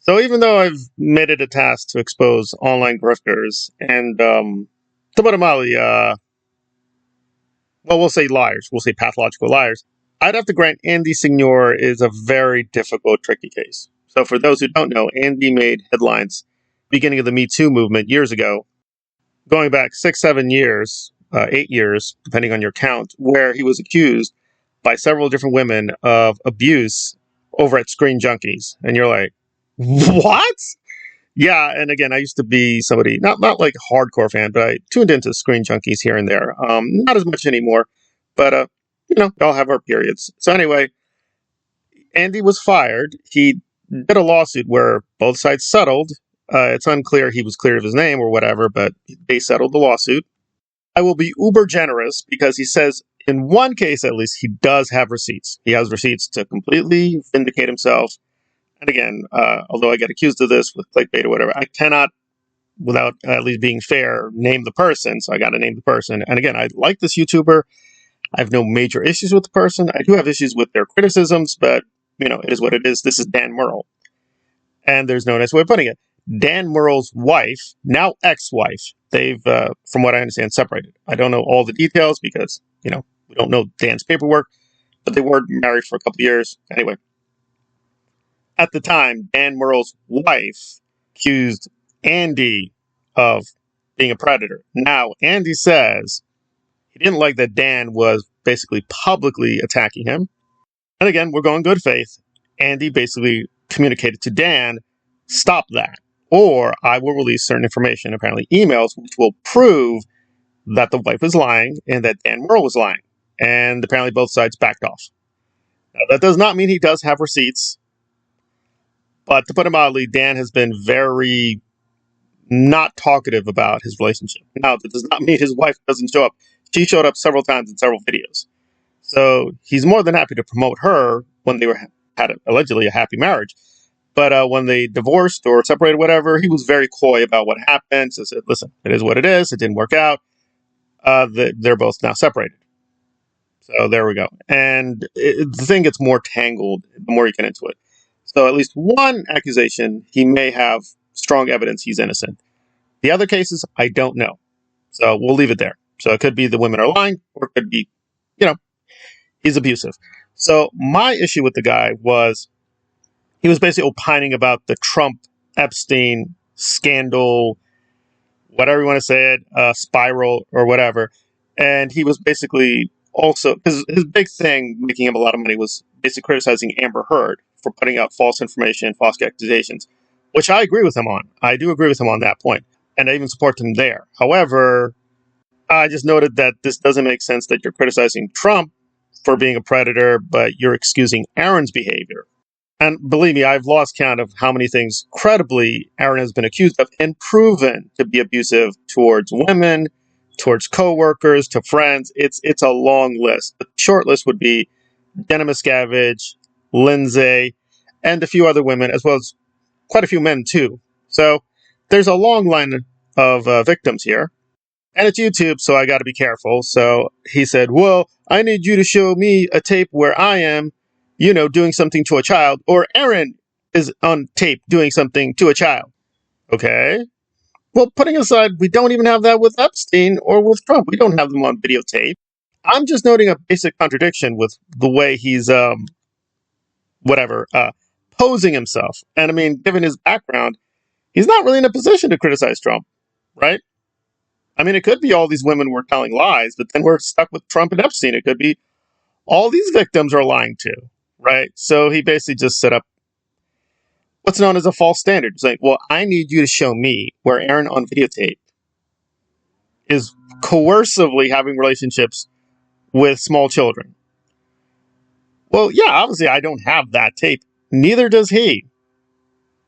So even though I've made it a task to expose online grifters and, to put it mildly, well, we'll say liars, we'll say pathological liars, I'd have to grant Andy Signore is a very difficult, tricky case. So for those who don't know, Andy made headlines beginning of the Me Too movement years ago, going back 6, 7 years, 8 years, depending on your count, where he was accused by several different women of abuse over at Screen Junkies. And you're like, what? Yeah, and again, I used to be somebody not like a hardcore fan, but I tuned into Screen Junkies here and there. Not as much anymore, but we all have our periods. So anyway, Andy was fired. He did a lawsuit where both sides settled. It's unclear he was cleared of his name or whatever, but they settled the lawsuit. I will be uber generous because he says in one case at least he does have receipts. He has receipts to completely vindicate himself. And again, although I get accused of this with clickbait or whatever, I cannot, without at least being fair, name the person. So I got to name the person. And again, I like this YouTuber. I have no major issues with the person. I do have issues with their criticisms, but it is what it is. This is Dan Murrell. And there's no nice way of putting it. Dan Murrell's wife, now ex-wife, they've, from what I understand, separated. I don't know all the details because, we don't know Dan's paperwork, but they were married for a couple of years. Anyway, at the time, Dan Murrell's wife accused Andy of being a predator. Now, Andy says he didn't like that Dan was basically publicly attacking him. And again, we're going good faith. Andy basically communicated to Dan, stop that, or I will release certain information, apparently emails, which will prove that the wife was lying and that Dan Murrell was lying. And apparently both sides backed off. Now, that does not mean he does have receipts. But to put it mildly, Dan has been very not talkative about his relationship. Now, that does not mean his wife doesn't show up. She showed up several times in several videos. So he's more than happy to promote her when they had allegedly a happy marriage. But when they divorced or separated, whatever, he was very coy about what happened. So said, listen, it is what it is. It didn't work out. They're both now separated. So there we go. And the thing gets more tangled the more you get into it. So at least one accusation, he may have strong evidence he's innocent. The other cases, I don't know. So we'll leave it there. So it could be the women are lying, or it could be, he's abusive. So my issue with the guy was he was basically opining about the Trump-Epstein scandal, whatever you want to say it, spiral or whatever. And he was basically also, because his big thing, making him a lot of money, was basically criticizing Amber Heard for putting out false information, false accusations, which I agree with him on. I do agree with him on that point, and I even support him there. However, I just noted that this doesn't make sense that you're criticizing Trump for being a predator, but you're excusing Aaron's behavior. And believe me, I've lost count of how many things credibly Aaron has been accused of and proven to be abusive towards women, towards coworkers, to friends. It's a long list. The short list would be Jenna Miscavige, Lindsay, and a few other women, as well as quite a few men too. So there's a long line of victims here. And it's YouTube, so I got to be careful. So he said, well, I need you to show me a tape where I am, doing something to a child, or Aaron is on tape doing something to a child. Okay. Well, putting aside, we don't even have that with Epstein or with Trump. We don't have them on videotape. I'm just noting a basic contradiction with the way he's, posing himself. And I mean, given his background, he's not really in a position to criticize Trump, right? I mean, it could be all these women were telling lies, but then we're stuck with Trump and Epstein. It could be all these victims are lying too, right? So he basically just set up what's known as a false standard. It's like, well, I need you to show me where Aaron on videotape is coercively having relationships with small children. Well, yeah, obviously I don't have that tape. Neither does he.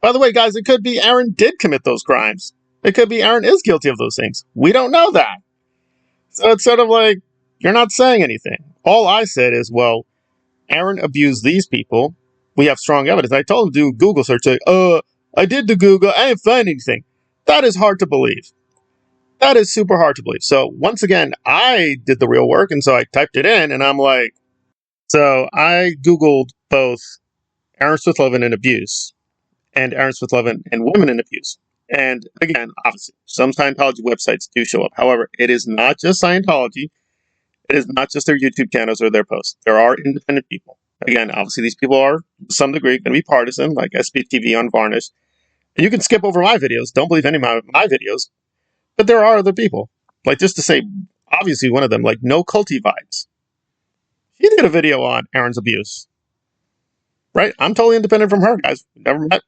By the way, guys, it could be Aaron did commit those crimes. It could be Aaron is guilty of those things. We don't know that. So it's sort of like, you're not saying anything. All I said is, well, Aaron abused these people. We have strong evidence. I told him to do a Google search. Like, I did the Google. I didn't find anything. That is hard to believe. That is super hard to believe. So once again, I did the real work. And so I typed it in and I'm like, so I Googled both Aaron Smith-Levin and abuse. and Aaron Smith-Levin and women in abuse. And again, obviously, some Scientology websites do show up. However, it is not just Scientology. It is not just their YouTube channels or their posts. There are independent people. Again, obviously, these people are, to some degree, going to be partisan, like SPTV Unvarnished. And you can skip over my videos. Don't believe any of my videos. But there are other people. Like, just to say, obviously, one of them, like, No Culty Vibes. She did a video on Aaron's abuse. Right? I'm totally independent from her, guys. Never met.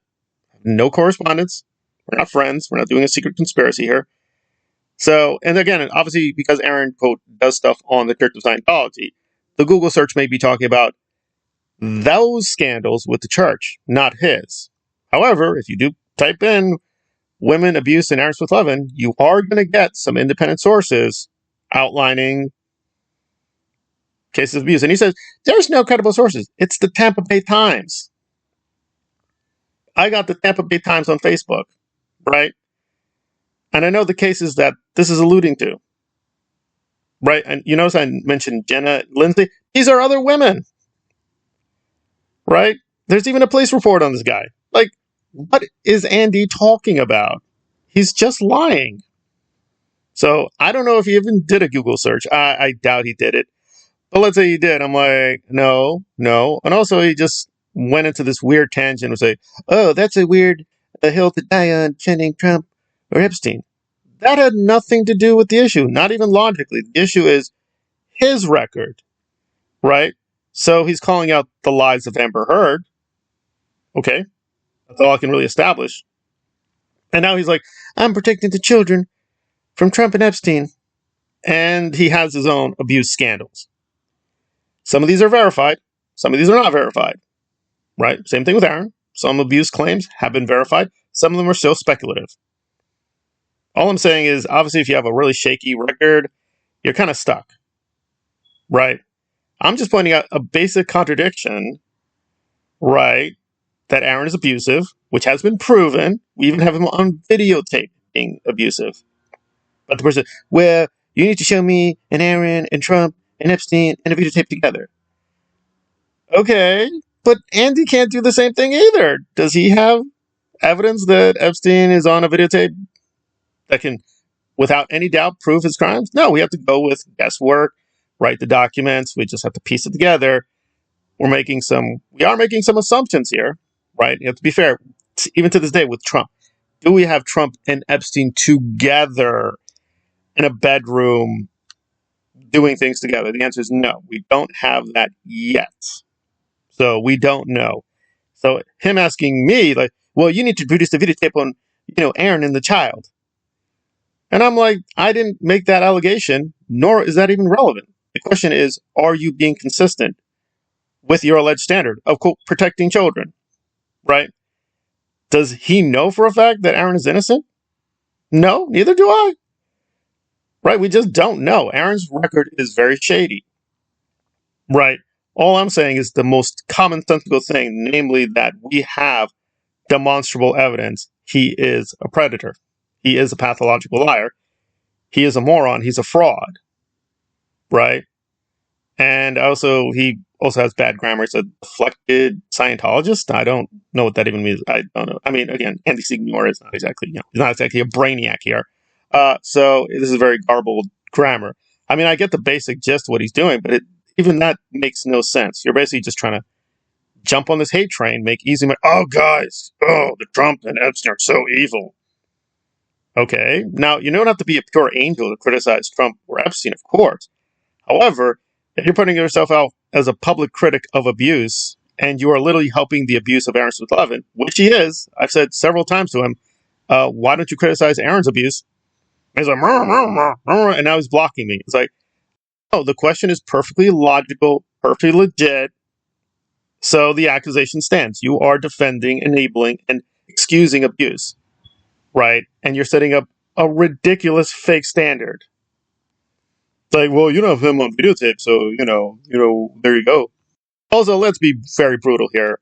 No correspondence. We're not friends. We're not doing a secret conspiracy here. So, and again, obviously, because Aaron, quote, does stuff on the Church of Scientology, the Google search may be talking about those scandals with the church, not his. However, if you do type in women abuse and Aaron Smith-Levin, you are going to get some independent sources outlining cases of abuse. And he says, there's no credible sources. It's the Tampa Bay Times. I got the Tampa Bay Times on Facebook, right? And I know the cases that this is alluding to, right? And you notice I mentioned Jenna, Lindsay. These are other women, right? There's even a police report on this guy. Like, what is Andy talking about? He's just lying. So I don't know if he even did a Google search. I doubt he did it. But let's say he did. I'm like, no. And also he just went into this weird tangent and say, oh, that's a weird hill to die on, Channing Trump or Epstein. That had nothing to do with the issue, not even logically. The issue is his record, right? So he's calling out the lies of Amber Heard. Okay, that's all I can really establish. And now he's like, I'm protecting the children from Trump and Epstein. And he has his own abuse scandals. Some of these are verified. Some of these are not verified, right? Same thing with Aaron. Some abuse claims have been verified. Some of them are still speculative. All I'm saying is, obviously, if you have a really shaky record, you're kind of stuck, right? I'm just pointing out a basic contradiction, right? That Aaron is abusive, which has been proven. We even have him on videotape being abusive. But the person, well, you need to show me and Aaron and Trump and Epstein and a videotape together. Okay, but Andy can't do the same thing either. Does he have evidence that Epstein is on a videotape that can, without any doubt, prove his crimes? No, we have to go with guesswork, write the documents. We just have to piece it together. We are making some assumptions here, right? You have to be fair. Even to this day with Trump, do we have Trump and Epstein together in a bedroom doing things together? The answer is no. We don't have that yet. So we don't know. So him asking me, like, well, you need to produce the videotape on, Aaron and the child. And I'm like, I didn't make that allegation, nor is that even relevant. The question is, are you being consistent with your alleged standard of, quote, protecting children, right? Does he know for a fact that Aaron is innocent? No, neither do I. Right? We just don't know. Aaron's record is very shady. Right? All I'm saying is the most commonsensical thing, namely that we have demonstrable evidence he is a predator. He is a pathological liar. He is a moron. He's a fraud. Right? And he also has bad grammar. He's a deflected Scientologist. I don't know what that even means. I don't know. I mean, again, Andy Signore is not exactly, he's not exactly a brainiac here. So this is very garbled grammar. I mean, I get the basic gist of what he's doing, but even that makes no sense. You're basically just trying to jump on this hate train, make easy money. Oh, guys, the Trump and Epstein are so evil. Okay, now you don't have to be a pure angel to criticize Trump or Epstein, of course. However, if you're putting yourself out as a public critic of abuse, and you are literally helping the abuse of Aaron Smith-Levin, which he is, I've said several times to him, why don't you criticize Aaron's abuse? And he's like, and now he's blocking me. It's like, oh, the question is perfectly logical, perfectly legit. So the accusation stands. You are defending, enabling, and excusing abuse, right? And you're setting up a ridiculous fake standard. It's like, well, you don't have him on videotape, so, there you go. Also, let's be very brutal here,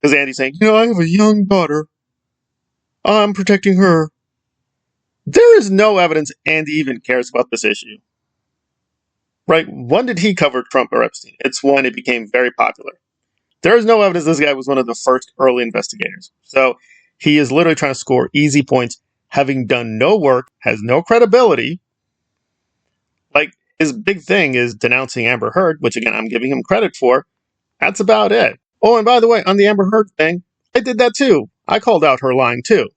because Andy's saying, I have a young daughter. I'm protecting her. There is no evidence Andy even cares about this issue. Right? When did he cover Trump or Epstein? It's when it became very popular. There is no evidence this guy was one of the first early investigators. So he is literally trying to score easy points, having done no work, has no credibility. Like, his big thing is denouncing Amber Heard, which again, I'm giving him credit for. That's about it. Oh, and by the way, on the Amber Heard thing, I did that too. I called out her lying too.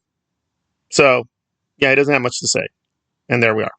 So, yeah, he doesn't have much to say. And there we are.